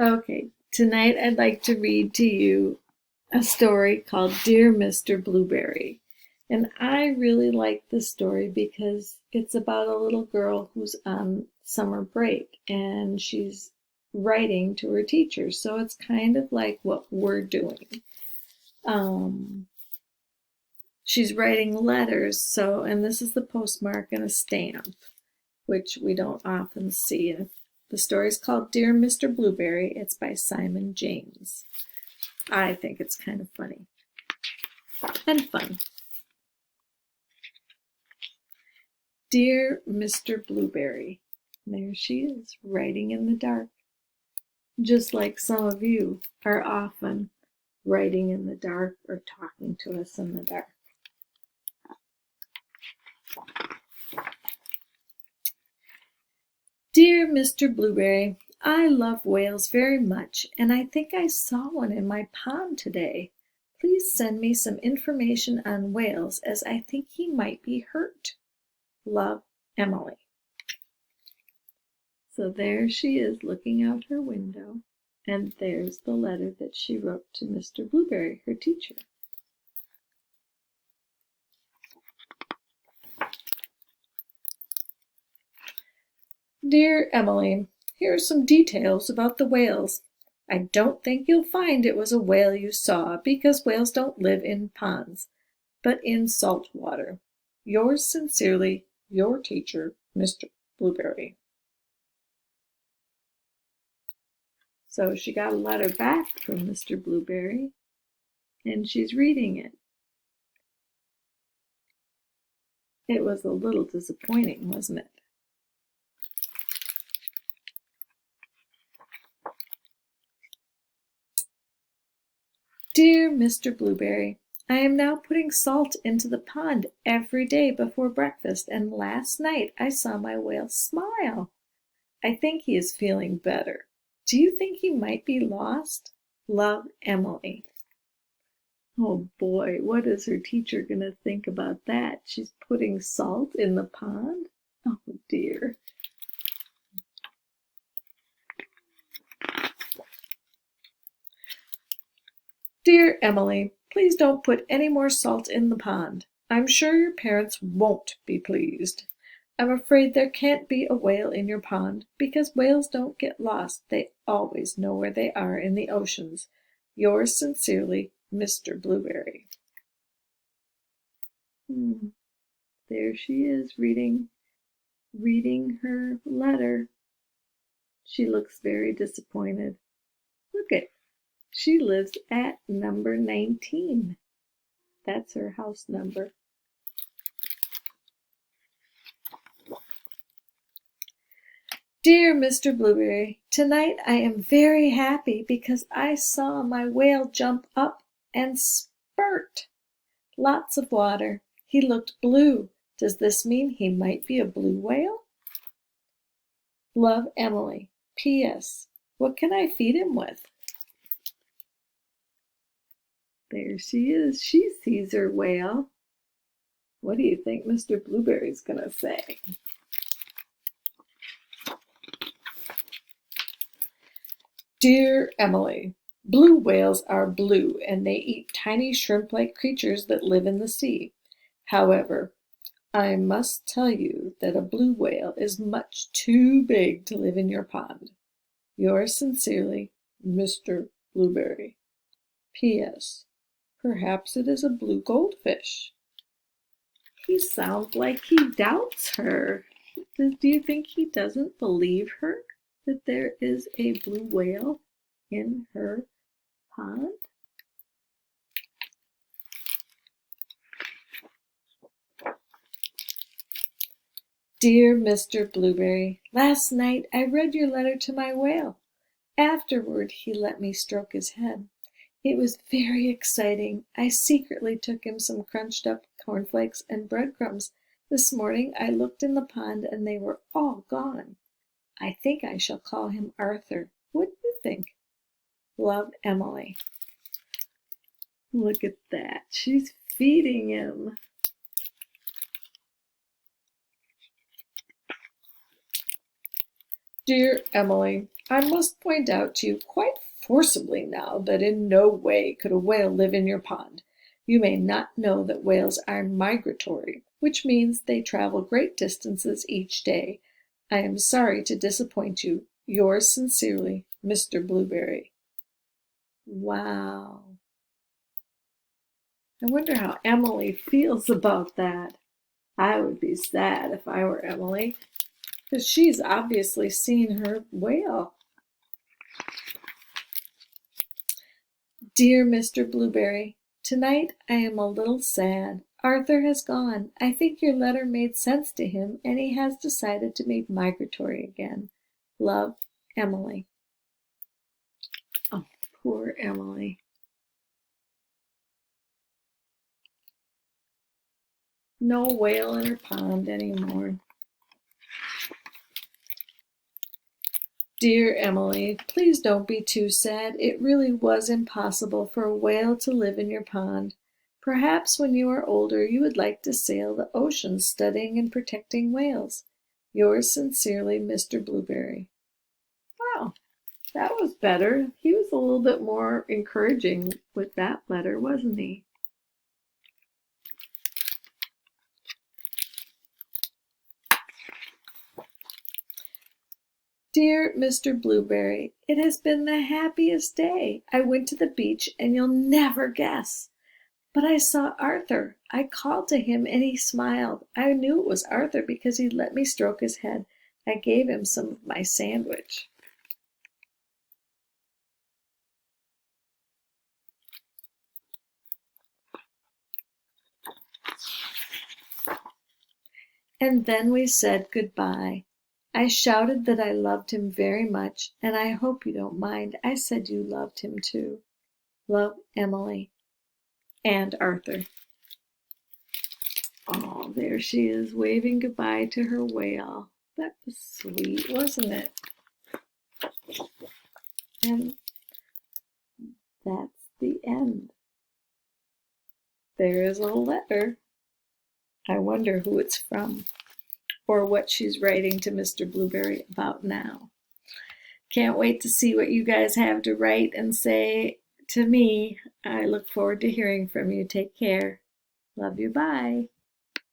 Okay, tonight I'd like to read to you a story called Dear Mr. Blueberry. And I really like this story because it's about a little girl who's on summer break and she's writing to her teacher. So it's kind of like what we're doing. She's writing letters, and this is the postmark and a stamp, which we don't often see. The story's called Dear Mr. Blueberry. It's by Simon James. I think it's kind of funny and fun. Dear Mr. Blueberry. There she is, writing in the dark. Just like some of you are often writing in the dark or talking to us in the dark. Dear Mr. Blueberry, I love whales very much, and I think I saw one in my pond today. Please send me some information on whales, as I think he might be hurt. Love, Emily. So there she is looking out her window, and there's the letter that she wrote to Mr. Blueberry, her teacher. Dear Emily, here are some details about the whales. I don't think you'll find it was a whale you saw, because whales don't live in ponds, but in salt water. Yours sincerely, your teacher, Mr. Blueberry. So she got a letter back from Mr. Blueberry, and she's reading it. It was a little disappointing, wasn't it? Dear Mr. Blueberry, I am now putting salt into the pond every day before breakfast, and last night I saw my whale smile. I think he is feeling better. Do you think he might be lost? Love, Emily. Oh boy, what is her teacher going to think about that? She's putting salt in the pond? Oh dear. Dear Emily, please don't put any more salt in the pond. I'm sure your parents won't be pleased. I'm afraid there can't be a whale in your pond, because whales don't get lost. They always know where they are in the oceans. Yours sincerely, Mr. Blueberry. There she is reading her letter. She looks very disappointed. Look at, she lives at number 19. That's her house number. Dear Mr. Blueberry, tonight I am very happy because I saw my whale jump up and spurt. Lots of water. He looked blue. Does this mean he might be a blue whale? Love, Emily. P.S. What can I feed him with? There she is. She sees her whale. What do you think Mr. Blueberry's going to say? Dear Emily, blue whales are blue and they eat tiny shrimp-like creatures that live in the sea. However, I must tell you that a blue whale is much too big to live in your pond. Yours sincerely, Mr. Blueberry. P.S. Perhaps it is a blue goldfish. He sounds like he doubts her. Do you think he doesn't believe her that there is a blue whale in her pond? Dear Mr. Blueberry, last night I read your letter to my whale. Afterward, he let me stroke his head. It was very exciting. I secretly took him some crunched up cornflakes and breadcrumbs. This morning I looked in the pond and they were all gone. I think I shall call him Arthur. What do you think? Love, Emily. Look at that. She's feeding him. Dear Emily, I must point out to you quite forcibly now that in no way could a whale live in your pond. You may not know that whales are migratory, which means they travel great distances each day. I am sorry to disappoint you. Yours sincerely, Mr. Blueberry. Wow. I wonder how Emily feels about that. I would be sad if I were Emily, because she's obviously seen her whale. Dear Mr. Blueberry, tonight I am a little sad. Arthur has gone. I think your letter made sense to him, and he has decided to be migratory again. Love, Emily. Oh, poor Emily. No whale in her pond anymore. Dear Emily, please don't be too sad. It really was impossible for a whale to live in your pond. Perhaps when you are older you would like to sail the ocean studying and protecting whales. Yours sincerely, Mr. Blueberry. Wow, that was better. He was a little bit more encouraging with that letter, wasn't he? Dear Mr. Blueberry, it has been the happiest day. I went to the beach and you'll never guess. But I saw Arthur. I called to him and he smiled. I knew it was Arthur because he let me stroke his head. I gave him some of my sandwich. And then we said goodbye. I shouted that I loved him very much, and I hope you don't mind. I said you loved him too. Love, Emily and Arthur. Oh, there she is, waving goodbye to her whale. That was sweet, wasn't it? And that's the end. There is a letter. I wonder who it's from or what she's writing to Mr. Blueberry about now. Can't wait to see what you guys have to write and say to me. I look forward to hearing from you. Take care. Love you. Bye.